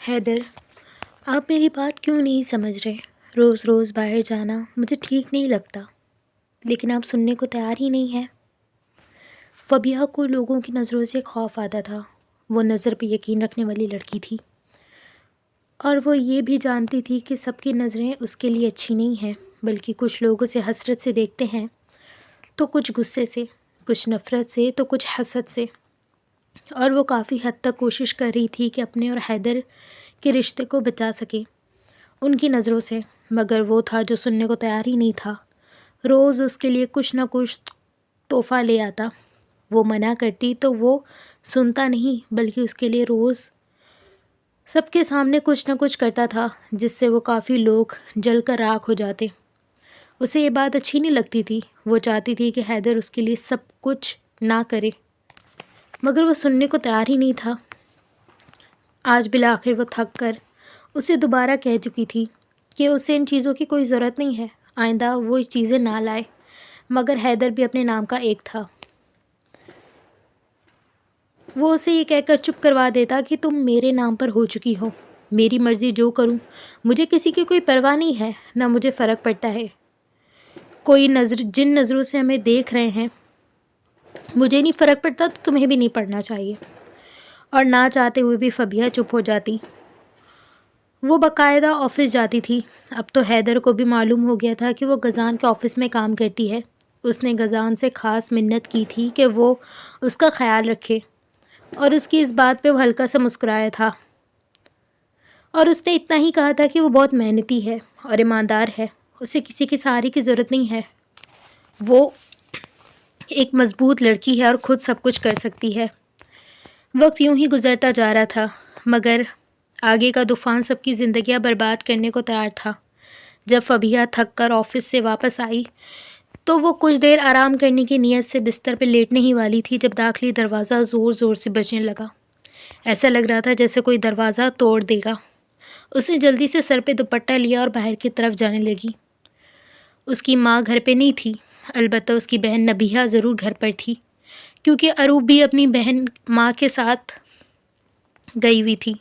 حیدر، آپ میری بات کیوں نہیں سمجھ رہے؟ روز روز باہر جانا مجھے ٹھیک نہیں لگتا، لیکن آپ سننے کو تیار ہی نہیں ہیں۔ فبیہہ کو لوگوں کی نظروں سے خوف آتا تھا۔ وہ نظر پہ یقین رکھنے والی لڑکی تھی، اور وہ یہ بھی جانتی تھی کہ سب کی نظریں اس کے لیے اچھی نہیں ہیں، بلکہ کچھ لوگ اسے حسرت سے دیکھتے ہیں، تو کچھ غصے سے، کچھ نفرت سے، تو کچھ حسد سے۔ اور وہ کافی حد تک کوشش کر رہی تھی کہ اپنے اور حیدر کے رشتے کو بچا سکے ان کی نظروں سے، مگر وہ تھا جو سننے کو تیار ہی نہیں تھا۔ روز اس کے لیے کچھ نہ کچھ تحفہ لے آتا، وہ منع کرتی تو وہ سنتا نہیں، بلکہ اس کے لیے روز سب کے سامنے کچھ نہ کچھ کرتا تھا، جس سے وہ کافی لوگ جل کر راکھ ہو جاتے۔ اسے یہ بات اچھی نہیں لگتی تھی، وہ چاہتی تھی کہ حیدر اس کے لیے سب کچھ نہ کرے، مگر وہ سننے کو تیار ہی نہیں تھا۔ آج بالآخر وہ تھک کر اسے دوبارہ کہہ چکی تھی کہ اسے ان چیزوں کی کوئی ضرورت نہیں ہے، آئندہ وہ چیزیں نہ لائے، مگر حیدر بھی اپنے نام کا ایک تھا۔ وہ اسے یہ کہہ کر چپ کروا دیتا کہ تم میرے نام پر ہو چکی ہو، میری مرضی جو کروں، مجھے کسی کی کوئی پرواہ نہیں ہے، نہ مجھے فرق پڑتا ہے کوئی جن نظروں سے ہمیں دیکھ رہے ہیں، مجھے نہیں فرق پڑتا تو تمہیں بھی نہیں پڑنا چاہیے۔ اور نہ چاہتے ہوئے بھی فبیہہ چپ ہو جاتی۔ وہ باقاعدہ آفس جاتی تھی۔ اب تو حیدر کو بھی معلوم ہو گیا تھا کہ وہ غزان کے آفس میں کام کرتی ہے۔ اس نے غزان سے خاص منت کی تھی کہ وہ اس کا خیال رکھے، اور اس کی اس بات پہ وہ ہلکا سا مسکرایا تھا، اور اس نے اتنا ہی کہا تھا کہ وہ بہت محنتی ہے اور ایماندار ہے، اسے کسی کے سہارے کی ضرورت نہیں ہے، وہ ایک مضبوط لڑکی ہے اور خود سب کچھ کر سکتی ہے۔ وقت یوں ہی گزرتا جا رہا تھا، مگر آگے کا طوفان سب کی زندگیاں برباد کرنے کو تیار تھا۔ جب فبیہہ تھک کر آفس سے واپس آئی تو وہ کچھ دیر آرام کرنے کی نیت سے بستر پہ لیٹنے ہی والی تھی جب داخلی دروازہ زور زور سے بجنے لگا۔ ایسا لگ رہا تھا جیسے کوئی دروازہ توڑ دے گا۔ اس نے جلدی سے سر پہ دوپٹہ لیا اور باہر کی طرف جانے لگی۔ اس کی ماں گھر پہ نہیں تھی، البتہ اس کی بہن نبیہہ ضرور گھر پر تھی، کیونکہ اروب بھی اپنی بہن ماں کے ساتھ گئی ہوئی تھی۔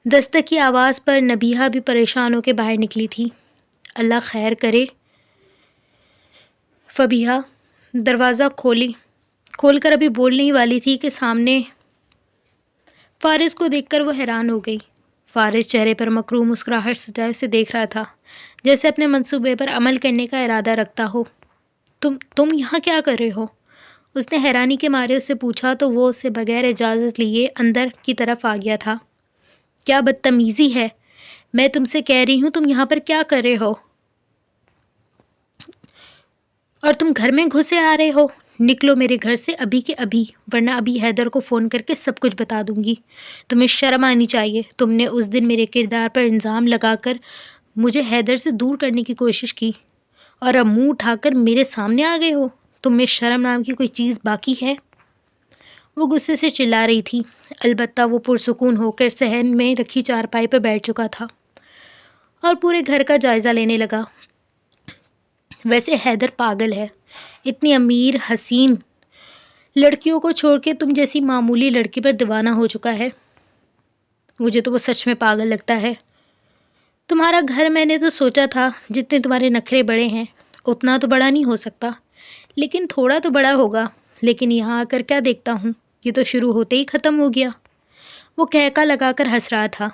دستک کی آواز پر نبیہہ بھی پریشان ہو کے باہر نکلی تھی۔ اللہ خیر کرے۔ فبیہہ دروازہ کھول کر ابھی بولنے ہی والی تھی کہ سامنے فارس کو دیکھ کر وہ حیران ہو گئی۔ فارس چہرے پر مکروہ مسکراہٹ سجائے اسے دیکھ رہا تھا، جیسے اپنے منصوبے پر عمل کرنے کا ارادہ رکھتا ہو۔ تم یہاں کیا کر رہے ہو؟ اس نے حیرانی کے مارے اس سے پوچھا تو وہ اسے بغیر اجازت لیے اندر کی طرف آ گیا تھا۔ کیا بدتمیزی ہے، میں تم سے کہہ رہی ہوں تم یہاں پر کیا کر رہے ہو، اور تم گھر میں گھسے آ رہے ہو؟ نکلو میرے گھر سے ابھی کے ابھی، ورنہ ابھی حیدر کو فون کر کے سب کچھ بتا دوں گی۔ تمہیں شرم آنی چاہیے، تم نے اس دن میرے کردار پر الزام لگا کر مجھے حیدر سے دور کرنے کی کوشش کی، اور اب منہ اٹھا کر میرے سامنے آ گئے ہو۔ تم میں شرم نام کی کوئی چیز باقی ہے؟ وہ غصے سے چلا رہی تھی، البتہ وہ پرسکون ہو کر صحن میں رکھی چارپائی پر بیٹھ چکا تھا اور پورے گھر کا جائزہ لینے لگا۔ ویسے حیدر پاگل ہے، اتنی امیر حسین لڑکیوں کو چھوڑ کے تم جیسی معمولی لڑکی پر دیوانہ ہو چکا ہے۔ مجھے تو وہ سچ میں پاگل لگتا ہے۔ تمہارا گھر میں نے تو سوچا تھا جتنے تمہارے نخرے بڑے ہیں اتنا تو بڑا نہیں ہو سکتا، لیکن تھوڑا تو بڑا ہوگا، لیکن یہاں آ کر کیا دیکھتا ہوں، یہ تو شروع ہوتے ہی ختم ہو گیا۔ وہ کہکا لگا کر ہنس رہا تھا،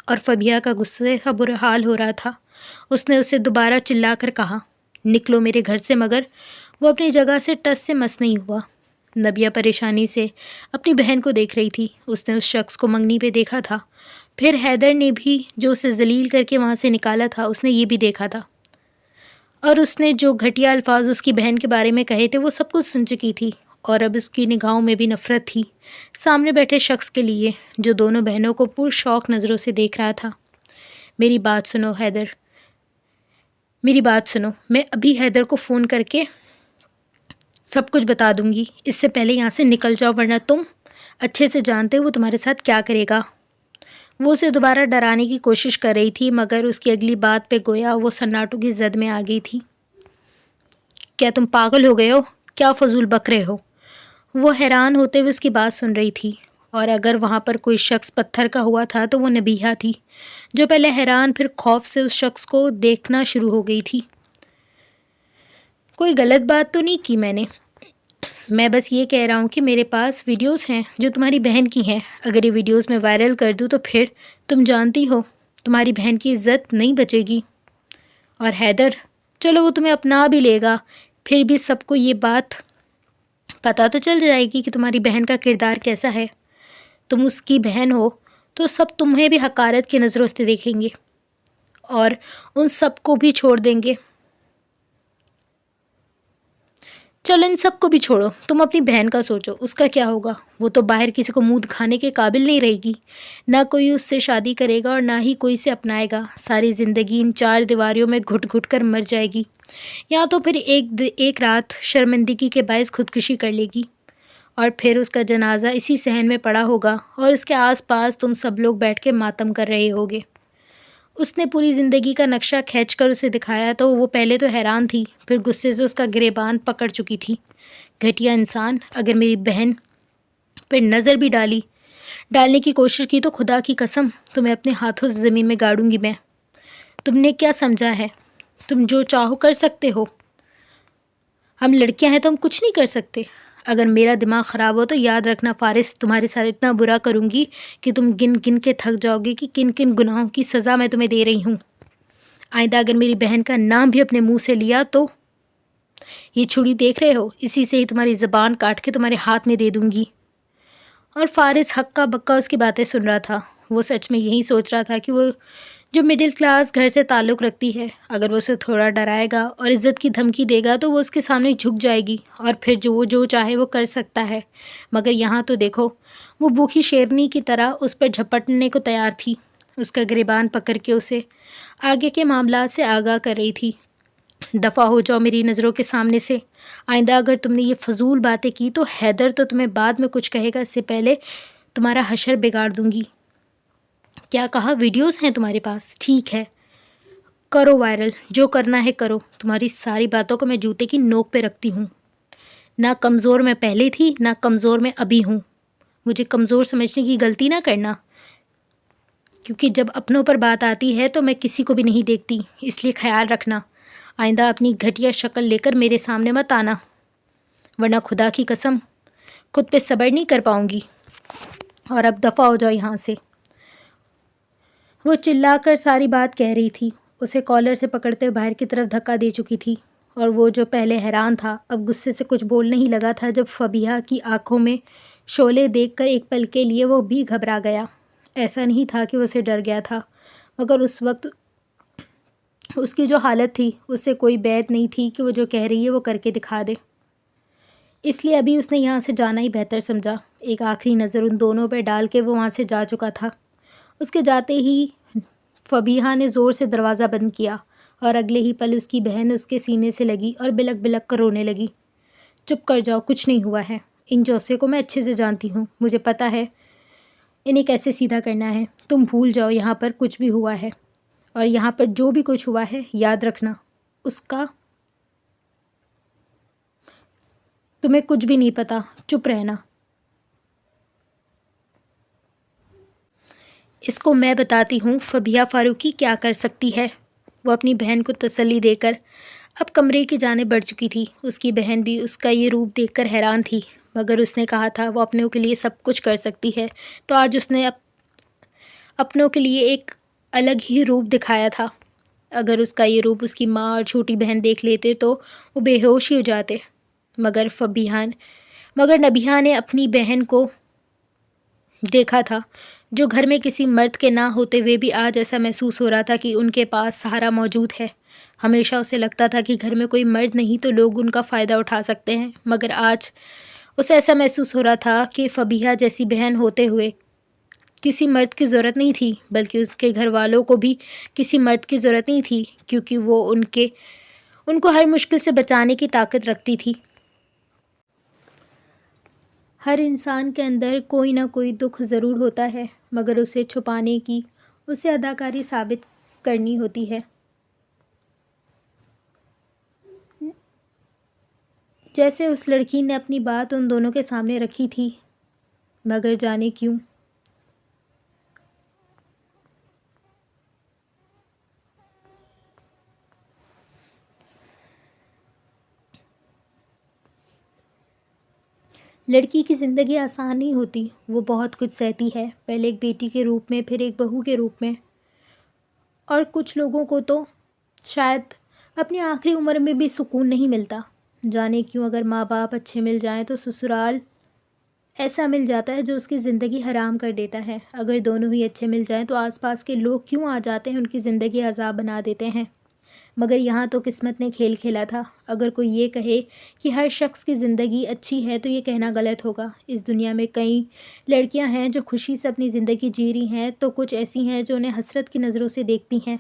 اور فبیہہ کا غصے کا برا حال ہو رہا تھا۔ اس نے اسے دوبارہ چلا کر کہا، نکلو میرے گھر سے، مگر وہ اپنی جگہ سے ٹس سے مس نہیں ہوا۔ نبیہہ پریشانی سے اپنی بہن کو دیکھ رہی تھی۔ اس نے اس شخص کو منگنی پہ دیکھا تھا، پھر حیدر نے بھی جو اسے ذلیل کر کے وہاں سے نکالا تھا اس نے یہ بھی دیکھا تھا، اور اس نے جو گھٹیا الفاظ اس کی بہن کے بارے میں کہے تھے وہ سب کچھ سن چکی تھی، اور اب اس کی نگاہوں میں بھی نفرت تھی سامنے بیٹھے شخص کے لیے جو دونوں بہنوں کو پرشوق نظروں سے دیکھ رہا تھا۔ میری بات سنو حیدر، میری بات سنو، میں ابھی حیدر کو فون کر کے سب کچھ بتا دوں گی، اس سے پہلے یہاں سے نکل جاؤ، ورنہ تم اچھے سے جانتے ہو وہ تمہارے ساتھ کیا کرے گا۔ وہ اسے دوبارہ ڈرانے کی کوشش کر رہی تھی، مگر اس کی اگلی بات پہ گویا وہ سناٹوں کی زد میں آ گئی تھی۔ کیا تم پاگل ہو گئے ہو؟ کیا فضول بک رہے ہو؟ وہ حیران ہوتے ہوئے اس کی بات سن رہی تھی، اور اگر وہاں پر کوئی شخص پتھر کا ہوا تھا تو وہ نبیہہ تھی، جو پہلے حیران پھر خوف سے اس شخص کو دیکھنا شروع ہو گئی تھی۔ کوئی غلط بات تو نہیں کی میں بس یہ کہہ رہا ہوں کہ میرے پاس ویڈیوز ہیں جو تمہاری بہن کی ہیں، اگر یہ ویڈیوز میں وائرل کر دوں تو پھر تم جانتی ہو تمہاری بہن کی عزت نہیں بچے گی۔ اور حیدر، چلو وہ تمہیں اپنا بھی لے گا، پھر بھی سب کو یہ بات پتہ تو چل جائے گی کہ تمہاری بہن کا کردار کیسا ہے۔ تم اس کی بہن ہو تو سب تمہیں بھی حقارت کی نظروں سے دیکھیں گے اور ان سب کو بھی چھوڑ دیں گے۔ چلو ان سب کو بھی چھوڑو، تم اپنی بہن کا سوچو، اس کا کیا ہوگا؟ وہ تو باہر کسی کو منہ دکھانے کے قابل نہیں رہے گی، نہ کوئی اس سے شادی کرے گا اور نہ ہی کوئی اسے اپنائے گا، ساری زندگی ان 4 دیواریوں میں گھٹ گھٹ کر مر جائے گی، یا تو پھر ایک رات شرمندگی کے باعث خودکشی کر لے گی، اور پھر اس کا جنازہ اسی صحن میں پڑا ہوگا اور اس کے آس پاس تم سب لوگ بیٹھ کے ماتم کر رہے ہوگے۔ اس نے پوری زندگی کا نقشہ کھینچ کر اسے دکھایا تو وہ پہلے تو حیران تھی، پھر غصے سے اس کا گریبان پکڑ چکی تھی۔ گھٹیا انسان، اگر میری بہن پہ نظر بھی ڈالنے کی کوشش کی تو خدا کی قسم تمہیں اپنے ہاتھوں سے زمین میں گاڑوں گی میں۔ تم نے کیا سمجھا ہے تم جو چاہو کر سکتے ہو؟ ہم لڑکیاں ہیں تو ہم کچھ نہیں کر سکتے؟ اگر میرا دماغ خراب ہو تو یاد رکھنا فارس، تمہارے ساتھ اتنا برا کروں گی کہ تم گن گن کے تھک جاؤ گے کہ کن کن گناہوں کی سزا میں تمہیں دے رہی ہوں۔ آئندہ اگر میری بہن کا نام بھی اپنے منہ سے لیا تو یہ چھری دیکھ رہے ہو، اسی سے ہی تمہاری زبان کاٹ کے تمہارے ہاتھ میں دے دوں گی۔ اور فارس ہکا بکا اس کی باتیں سن رہا تھا، وہ سچ میں یہی سوچ رہا تھا کہ وہ جو مڈل کلاس گھر سے تعلق رکھتی ہے، اگر وہ اسے تھوڑا ڈرائے گا اور عزت کی دھمکی دے گا تو وہ اس کے سامنے جھک جائے گی اور پھر جو چاہے وہ کر سکتا ہے۔ مگر یہاں تو دیکھو، وہ بھوکی شیرنی کی طرح اس پر جھپٹنے کو تیار تھی، اس کا گریبان پکڑ کے اسے آگے کے معاملات سے آگاہ کر رہی تھی۔ دفع ہو جاؤ میری نظروں کے سامنے سے، آئندہ اگر تم نے یہ فضول باتیں کی تو حیدر تو تمہیں بعد میں کچھ کہے گا، اس سے پہلے تمہارا حشر بگاڑ دوں گی۔ کیا کہا؟ ویڈیوز ہیں تمہارے پاس؟ ٹھیک ہے، کرو وائرل، جو کرنا ہے کرو، تمہاری ساری باتوں کو میں جوتے کی نوک پہ رکھتی ہوں۔ نہ کمزور میں پہلے تھی، نہ کمزور میں ابھی ہوں، مجھے کمزور سمجھنے کی غلطی نہ کرنا، کیونکہ جب اپنوں پر بات آتی ہے تو میں کسی کو بھی نہیں دیکھتی، اس لیے خیال رکھنا آئندہ اپنی گھٹیا شکل لے کر میرے سامنے مت آنا، ورنہ خدا کی قسم خود پہ صبر نہیں کر پاؤں گی۔ اور اب دفع ہو جاؤ یہاں سے۔ وہ چلا کر ساری بات کہہ رہی تھی، اسے کالر سے پکڑتے باہر کی طرف دھکا دے چکی تھی، اور وہ جو پہلے حیران تھا اب غصے سے کچھ بولنے ہی لگا تھا جب فبیہہ کی آنکھوں میں شعلے دیکھ کر ایک پل کے لیے وہ بھی گھبرا گیا۔ ایسا نہیں تھا کہ وہ اسے ڈر گیا تھا، مگر اس وقت اس کی جو حالت تھی اس سے کوئی بید نہیں تھی کہ وہ جو کہہ رہی ہے وہ کر کے دکھا دے، اس لیے ابھی اس نے یہاں سے جانا ہی بہتر سمجھا۔ ایک آخری نظر ان دونوں پہ ڈال کے وہ وہاں سے جا چکا تھا۔ اس کے جاتے ہی فبیہہ نے زور سے دروازہ بند کیا اور اگلے ہی پل اس کی بہن اس کے سینے سے لگی اور بلک بلک کر رونے لگی۔ چپ کر جاؤ، کچھ نہیں ہوا ہے، ان جوسے کو میں اچھے سے جانتی ہوں، مجھے پتہ ہے انہیں کیسے سیدھا کرنا ہے، تم بھول جاؤ یہاں پر کچھ بھی ہوا ہے، اور یہاں پر جو بھی کچھ ہوا ہے یاد رکھنا اس کا تمہیں کچھ بھی نہیں پتہ، چپ رہنا۔ اس کو میں بتاتی ہوں فبیہہ فاروقی کیا کر سکتی ہے۔ وہ اپنی بہن کو تسلی دے کر اب کمرے کی جانب بڑھ چکی تھی۔ اس کی بہن بھی اس کا یہ روپ دیکھ کر حیران تھی، مگر اس نے کہا تھا وہ اپنوں کے لیے سب کچھ کر سکتی ہے، تو آج اس نے اپنوں کے لیے ایک الگ ہی روپ دکھایا تھا۔ اگر اس کا یہ روپ اس کی ماں اور چھوٹی بہن دیکھ لیتے تو وہ بے ہوش ہی ہو جاتے، مگر نبیہہ نے اپنی بہن کو دیکھا تھا جو گھر میں کسی مرد کے نہ ہوتے ہوئے بھی آج ایسا محسوس ہو رہا تھا کہ ان کے پاس سہارا موجود ہے۔ ہمیشہ اسے لگتا تھا کہ گھر میں کوئی مرد نہیں تو لوگ ان کا فائدہ اٹھا سکتے ہیں، مگر آج اسے ایسا محسوس ہو رہا تھا کہ فبیہہ جیسی بہن ہوتے ہوئے کسی مرد کی ضرورت نہیں تھی، بلکہ اس کے گھر والوں کو بھی کسی مرد کی ضرورت نہیں تھی، کیونکہ وہ ان کو ہر مشکل سے بچانے کی طاقت رکھتی تھی۔ ہر انسان کے اندر کوئی نہ کوئی دکھ ضرور ہوتا ہے، مگر اسے چھپانے کی اسے اداکاری ثابت کرنی ہوتی ہے۔ جیسے اس لڑکی نے اپنی بات ان دونوں کے سامنے رکھی تھی، مگر جانے کیوں لڑکی کی زندگی آسان نہیں ہوتی، وہ بہت کچھ سہتی ہے، پہلے ایک بیٹی کے روپ میں، پھر ایک بہو کے روپ میں، اور کچھ لوگوں کو تو شاید اپنی آخری عمر میں بھی سکون نہیں ملتا۔ جانے کیوں اگر ماں باپ اچھے مل جائیں تو سسرال ایسا مل جاتا ہے جو اس کی زندگی حرام کر دیتا ہے۔ اگر دونوں ہی اچھے مل جائیں تو آس پاس کے لوگ کیوں آ جاتے ہیں، ان کی زندگی عذاب بنا دیتے ہیں۔ مگر یہاں تو قسمت نے کھیل کھیلا تھا۔ اگر کوئی یہ کہے کہ ہر شخص کی زندگی اچھی ہے تو یہ کہنا غلط ہوگا۔ اس دنیا میں کئی لڑکیاں ہیں جو خوشی سے اپنی زندگی جی رہی ہیں، تو کچھ ایسی ہیں جو انہیں حسرت کی نظروں سے دیکھتی ہیں۔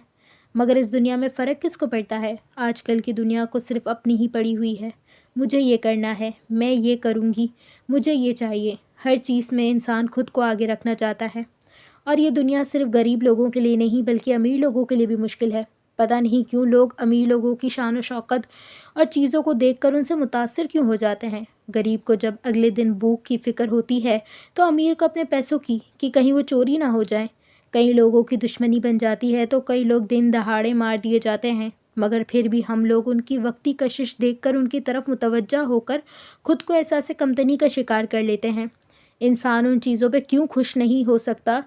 مگر اس دنیا میں فرق کس کو پڑتا ہے؟ آج کل کی دنیا کو صرف اپنی ہی پڑی ہوئی ہے۔ مجھے یہ کرنا ہے، میں یہ کروں گی، مجھے یہ چاہیے۔ ہر چیز میں انسان خود کو آگے رکھنا چاہتا ہے، اور یہ دنیا صرف غریب لوگوں کے لیے نہیں بلکہ امیر لوگوں کے لیے بھی مشکل ہے۔ پتہ نہیں کیوں لوگ امیر لوگوں کی شان و شوکت اور چیزوں کو دیکھ کر ان سے متاثر کیوں ہو جاتے ہیں۔ غریب کو جب اگلے دن بھوک کی فکر ہوتی ہے تو امیر کو اپنے پیسوں کی کہ کہیں وہ چوری نہ ہو جائیں۔ کئی لوگوں کی دشمنی بن جاتی ہے تو کئی لوگ دن دہاڑے مار دیے جاتے ہیں، مگر پھر بھی ہم لوگ ان کی وقتی کشش دیکھ کر ان کی طرف متوجہ ہو کر خود کو احساس کمتری کا شکار کر لیتے ہیں۔ انسان ان چیزوں پہ کیوں خوش نہیں ہو سکتا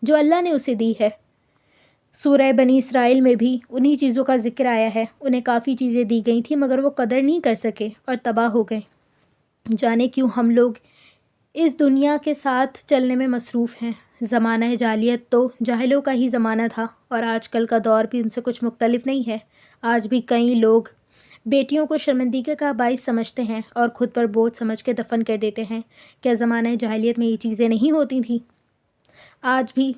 جو اللہ نے اسے دی ہے؟ سورہ بنی اسرائیل میں بھی انہی چیزوں کا ذکر آیا ہے۔ انہیں کافی چیزیں دی گئی تھیں مگر وہ قدر نہیں کر سکے اور تباہ ہو گئے۔ جانے کیوں ہم لوگ اس دنیا کے ساتھ چلنے میں مصروف ہیں۔ زمانہ جاہلیت تو جاہلوں کا ہی زمانہ تھا، اور آج کل کا دور بھی ان سے کچھ مختلف نہیں ہے۔ آج بھی کئی لوگ بیٹیوں کو شرمندگی کا باعث سمجھتے ہیں اور خود پر بوجھ سمجھ کے دفن کر دیتے ہیں۔ کیا زمانہ جاہلیت میں یہ چیزیں نہیں ہوتی تھیں؟ آج بھی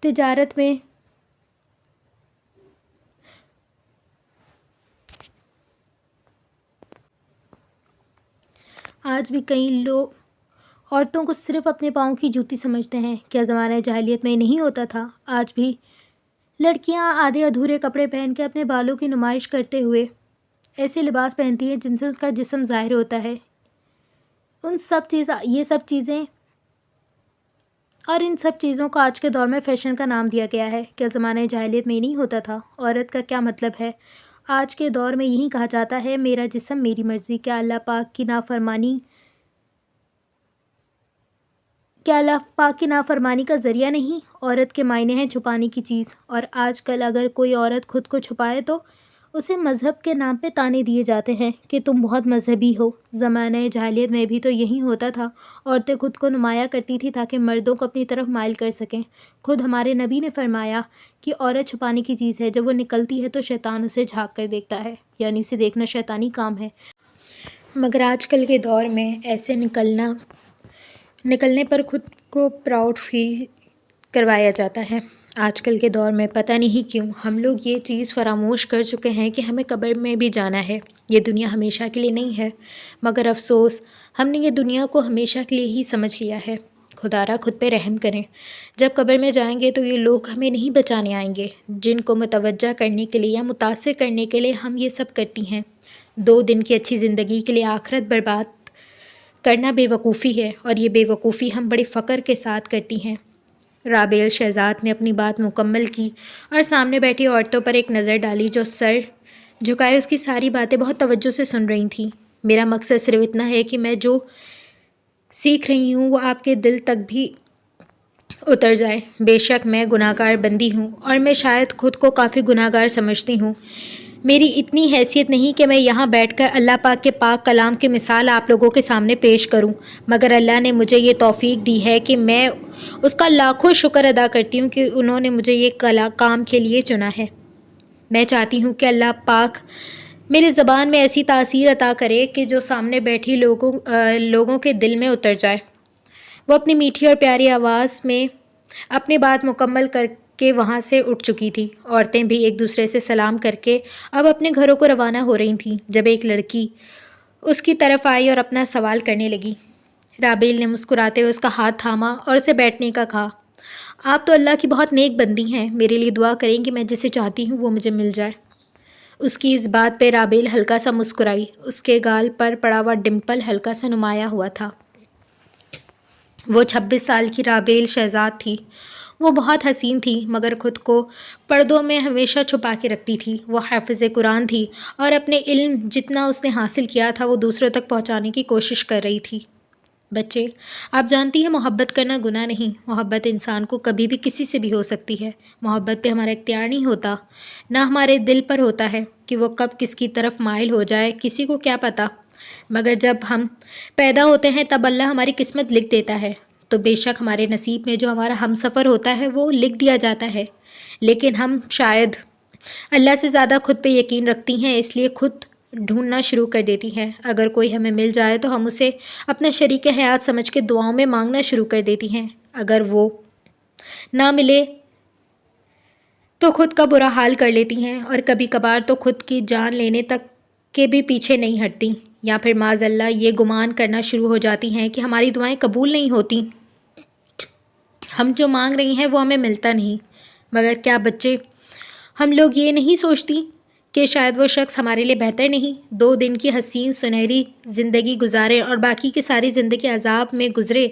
تجارت میں کئی لوگ عورتوں کو صرف اپنے پاؤں کی جوتی سمجھتے ہیں۔ کیا زمانہ جاہلیت میں نہیں ہوتا تھا؟ آج بھی لڑکیاں آدھے ادھورے کپڑے پہن کے اپنے بالوں کی نمائش کرتے ہوئے ایسے لباس پہنتی ہیں جن سے اس کا جسم ظاہر ہوتا ہے۔ ان سب چیزوں کو آج کے دور میں فیشن کا نام دیا گیا ہے۔ کیا زمانہ جاہلیت میں نہیں ہوتا تھا؟ عورت کا کیا مطلب ہے؟ آج کے دور میں یہی کہا جاتا ہے میرا جسم میری مرضی۔ کیا اللہ پاک کی نافرمانی کا ذریعہ نہیں؟ عورت کے معنی ہیں چھپانے کی چیز، اور آج کل اگر کوئی عورت خود کو چھپائے تو اسے مذہب کے نام پہ طعنے دیے جاتے ہیں کہ تم بہت مذہبی ہو۔ زمانہ جاہلیت میں بھی تو یہی ہوتا تھا، عورتیں خود کو نمایاں کرتی تھی تاکہ مردوں کو اپنی طرف مائل کر سکیں۔ خود ہمارے نبی نے فرمایا کہ عورت چھپانے کی چیز ہے، جب وہ نکلتی ہے تو شیطان اسے جھانک کر دیکھتا ہے، یعنی اسے دیکھنا شیطانی کام ہے۔ مگر آج کل کے دور میں ایسے نکلنے پر خود کو پراؤڈ فیل کروایا جاتا ہے۔ آج کل کے دور میں پتہ نہیں کیوں ہم لوگ یہ چیز فراموش کر چکے ہیں کہ ہمیں قبر میں بھی جانا ہے۔ یہ دنیا ہمیشہ کے لیے نہیں ہے، مگر افسوس ہم نے یہ دنیا کو ہمیشہ کے لیے ہی سمجھ لیا ہے۔ خدارا خود پہ رحم کریں۔ جب قبر میں جائیں گے تو یہ لوگ ہمیں نہیں بچانے آئیں گے جن کو متوجہ کرنے کے لیے یا متاثر کرنے کے لیے ہم یہ سب کرتی ہیں۔ 2 دن کی اچھی زندگی کے لیے آخرت برباد کرنا بے وقوفی ہے، اور یہ بے وقوفی ہم بڑے فخر کے ساتھ کرتی ہیں۔ رابعہ شہزاد نے اپنی بات مکمل کی اور سامنے بیٹھی عورتوں پر ایک نظر ڈالی جو سر جھکائے اس کی ساری باتیں بہت توجہ سے سن رہی تھیں۔ میرا مقصد صرف اتنا ہے کہ میں جو سیکھ رہی ہوں وہ آپ کے دل تک بھی اتر جائے۔ بے شک میں گناہ گار بندی ہوں، اور میں شاید خود کو کافی گناہ گار سمجھتی ہوں۔ میری اتنی حیثیت نہیں کہ میں یہاں بیٹھ کر اللہ پاک کے پاک کلام کی مثال آپ لوگوں کے سامنے پیش کروں، مگر اللہ نے مجھے یہ توفیق دی ہے کہ میں اس کا لاکھوں شکر ادا کرتی ہوں کہ انہوں نے مجھے یہ کام کے لیے چنا ہے۔ میں چاہتی ہوں کہ اللہ پاک میری زبان میں ایسی تاثیر عطا کرے کہ جو سامنے بیٹھی لوگوں کے دل میں اتر جائے۔ وہ اپنی میٹھی اور پیاری آواز میں اپنی بات مکمل کر کے وہاں سے اٹھ چکی تھی۔ عورتیں بھی ایک دوسرے سے سلام کر کے اب اپنے گھروں کو روانہ ہو رہی تھیں جب ایک لڑکی اس کی طرف آئی اور اپنا سوال کرنے لگی۔ رابعہ نے مسکراتے ہوئے اس کا ہاتھ تھاما اور اسے بیٹھنے کا کہا۔ آپ تو اللہ کی بہت نیک بندی ہیں، میرے لیے دعا کریں کہ میں جسے چاہتی ہوں وہ مجھے مل جائے۔ اس کی اس بات پہ رابیل ہلکا سا مسکرائی۔ اس کے گال پر پڑا ہوا ڈمپل ہلکا سا نمایاں ہوا تھا۔ وہ 26 سال کی رابیل شہزاد تھی۔ وہ بہت حسین تھی مگر خود کو پردوں میں ہمیشہ چھپا کے رکھتی تھی۔ وہ حافظ قرآن تھی اور اپنے علم جتنا اس نے حاصل کیا تھا وہ دوسروں تک پہنچانے کی کوشش کر رہی تھی۔ بچے، آپ جانتی ہیں محبت کرنا گناہ نہیں۔ محبت انسان کو کبھی بھی کسی سے بھی ہو سکتی ہے۔ محبت پہ ہمارا اختیار نہیں ہوتا، نہ ہمارے دل پر ہوتا ہے کہ وہ کب کس کی طرف مائل ہو جائے، کسی کو کیا پتہ۔ مگر جب ہم پیدا ہوتے ہیں تب اللہ ہماری قسمت لکھ دیتا ہے، تو بے شک ہمارے نصیب میں جو ہمارا ہم سفر ہوتا ہے وہ لکھ دیا جاتا ہے۔ لیکن ہم شاید اللہ سے زیادہ خود پہ یقین رکھتی ہیں، اس لیے خود ڈھونڈنا شروع کر دیتی ہیں۔ اگر کوئی ہمیں مل جائے تو ہم اسے اپنا شریک حیات سمجھ کے دعاؤں میں مانگنا شروع کر دیتی ہیں۔ اگر وہ نہ ملے تو خود کا برا حال کر لیتی ہیں، اور کبھی کبھار تو خود کی جان لینے تک کے بھی پیچھے نہیں ہٹتی، یا پھر معاذ اللہ یہ گمان کرنا شروع ہو جاتی ہیں کہ ہماری دعائیں قبول نہیں ہوتی، ہم جو مانگ رہی ہیں وہ ہمیں ملتا نہیں۔ مگر کیا بچے، ہم لوگ یہ نہیں سوچتی کہ شاید وہ شخص ہمارے لیے بہتر نہیں؟ 2 دن کی حسین سنہری زندگی گزارے اور باقی کی ساری زندگی عذاب میں گزرے،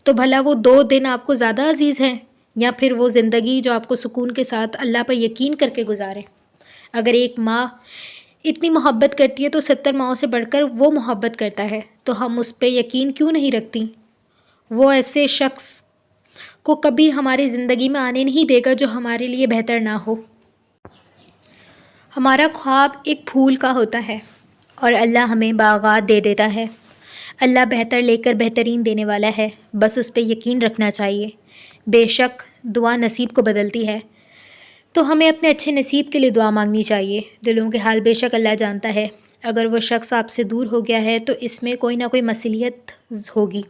تو بھلا وہ 2 دن آپ کو زیادہ عزیز ہیں، یا پھر وہ زندگی جو آپ کو سکون کے ساتھ اللہ پر یقین کر کے گزارے؟ اگر ایک ماں اتنی محبت کرتی ہے تو 70 ماؤں سے بڑھ کر وہ محبت کرتا ہے، تو ہم اس پہ یقین کیوں نہیں رکھتی؟ وہ ایسے شخص کو کبھی ہماری زندگی میں آنے نہیں دے گا جو ہمارے لیے بہتر نہ ہو۔ ہمارا خواب ایک پھول کا ہوتا ہے اور اللہ ہمیں باغات دے دیتا ہے۔ اللہ بہتر لے کر بہترین دینے والا ہے، بس اس پہ یقین رکھنا چاہیے۔ بے شک دعا نصیب کو بدلتی ہے، تو ہمیں اپنے اچھے نصیب کے لیے دعا مانگنی چاہیے۔ دلوں کے حال بے شک اللہ جانتا ہے۔ اگر وہ شخص آپ سے دور ہو گیا ہے تو اس میں کوئی نہ کوئی مصلحت ہوگی۔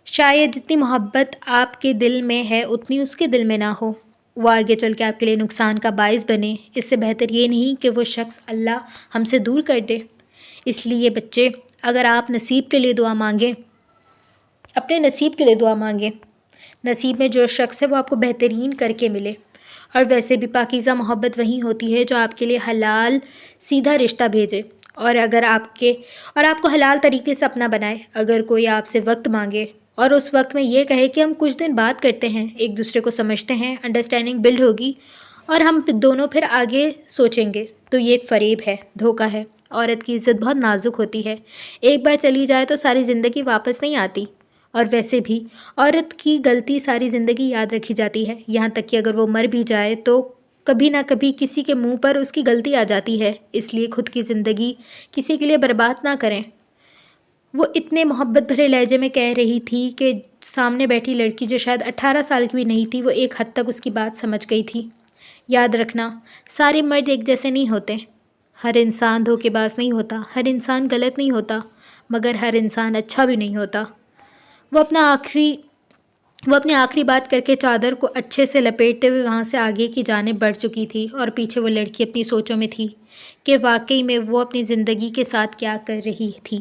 شاید جتنی محبت آپ کے دل میں ہے اتنی اس کے دل میں نہ ہو، وہ آگے چل کے آپ کے لیے نقصان کا باعث بنے۔ اس سے بہتر یہ نہیں کہ وہ شخص اللہ ہم سے دور کر دے۔ اس لیے بچے، اگر آپ نصیب کے لیے دعا مانگیں، اپنے نصیب کے لیے دعا مانگیں، نصیب میں جو شخص ہے وہ آپ کو بہترین کر کے ملے۔ اور ویسے بھی پاکیزہ محبت وہی ہوتی ہے جو آپ کے لیے حلال سیدھا رشتہ بھیجے، اور آپ کو حلال طریقے سے اپنا بنائے۔ اگر کوئی آپ سے وقت مانگے اور اس وقت میں یہ کہے کہ ہم کچھ دن بات کرتے ہیں، ایک دوسرے کو سمجھتے ہیں، انڈرسٹینڈنگ بلڈ ہوگی اور ہم دونوں پھر آگے سوچیں گے، تو یہ ایک فریب ہے، دھوکہ ہے۔ عورت کی عزت بہت نازک ہوتی ہے، ایک بار چلی جائے تو ساری زندگی واپس نہیں آتی، اور ویسے بھی عورت کی غلطی ساری زندگی یاد رکھی جاتی ہے، یہاں تک کہ اگر وہ مر بھی جائے تو کبھی نہ کبھی کسی کے منہ پر اس کی غلطی آ جاتی ہے۔ اس لیے خود کی زندگی کسی کے لیے برباد نہ کریں۔ وہ اتنے محبت بھرے لہجے میں کہہ رہی تھی کہ سامنے بیٹھی لڑکی جو شاید 18 سال کی بھی نہیں تھی، وہ ایک حد تک اس کی بات سمجھ گئی تھی۔ یاد رکھنا، سارے مرد ایک جیسے نہیں ہوتے، ہر انسان دھوکے باز نہیں ہوتا، ہر انسان غلط نہیں ہوتا، مگر ہر انسان اچھا بھی نہیں ہوتا۔ وہ اپنی آخری بات کر کے چادر کو اچھے سے لپیٹتے ہوئے وہاں سے آگے کی جانب بڑھ چکی تھی، اور پیچھے وہ لڑکی اپنی سوچوں میں تھی کہ واقعی میں وہ اپنی زندگی کے ساتھ کیا کر رہی تھی۔